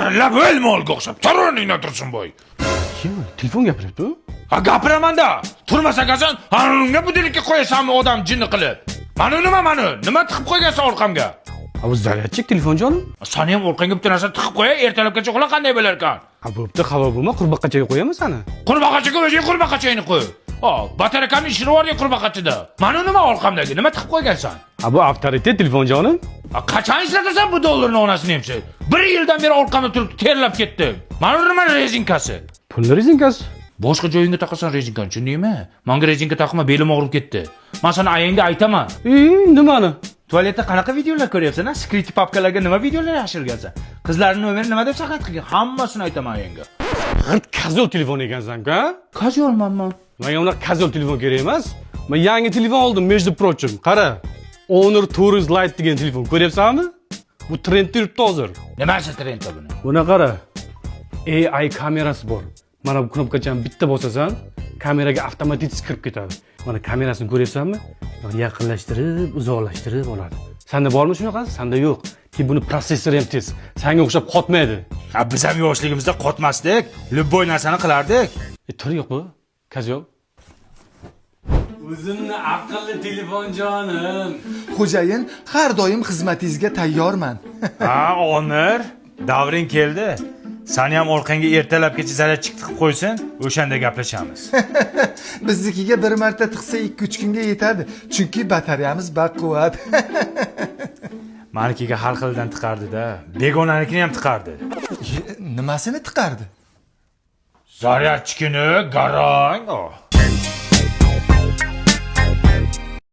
Tarlab o'lmolga o'xshab. Tur o'rningdan tursin boy. Kim? Telefon gapiryapti-ku? Ha gapiraman-da. Turmasa qasan, unga budilikka qo'yasanmi odam jinni qilib? Nima tiqib qo'ygansan orqamga? Ha bu zaryadchik telefon jonim. Sani ham orqangga bitta narsa tiqib qo'ya, ertalabgacha uxla qanday bo'lar ekan? Ha bo'pti, xabar bo'lma, qurbaqachaga qo'yamiz sani. Qurbaqachaga o'zing qurbaqachangni qo'y. Batarekamni ishini bor ya qurbaqachida. Mana nima orqamdagi? Nima tiqib qo'ygansan? Ha bu avtoritet telefon jonim. Qachon ishlatasan bu dollarni onasini hamsa? 1 yildan beri orqamda turib terlab ketdi. Mana nima rezinkasi? Pul rezinkasi. Boshqa joyingga taqasan rezinkani, tushundingmi? Menga rezinka taqma, belim og'rib ketdi. Men sana ayangga aytaman. Nimani? Tualetda qanaqa videolar ko'ryapsan? Secret papkalarga nima videolar yashirgansan? Qizlarning nomerini nima deb saqlat qilgan? Hammasini aytaman ayangga. G'irt kazol telefon ekansan-ku, ha? Kazolmanman. Menga unaqa kazol telefon kerak emas. Men yangi telefon oldim, между прочим. Qara. Honor Tourist Lite degan telefon ko'ryapsanmi? Bu trendda yuribdi hozir. Nimasi trendda buni? Buni qara. AI kamerasi bor. Mana bu knopkachani bitta bosasan, kameraga avtomatik kirib ketadi. Mana kamerasini ko'ryapsanmi? Yaqinlashtirib, uzoqlashtirib oladi. Senda bormi shunaqasi? Senda yo'q. Ki buni protsessori ham tez. Senga o'xshab qotmaydi. Ha biz ham yoshligimizda qotmasdik, любой narsani qilardik. Tur yo'q bu. Kazol. O'zimni aqlli telefon jonim. Xo'jayin, har doim xizmatingizga tayyorman. Ha, Onur, davring keldi. Seni ham orqangga ertalabgacha zaryadchik tiqib qo'ysin, o'shanda gaplashamiz. Biznikiga bir marta tiqsa 2-3 kunga yetadi, chunki batareyamiz baquvvat. Manikiga har xildan tiqardi-da, begonanikini ham tiqardi. Nimasini tiqardi? Zaryadchikini garang.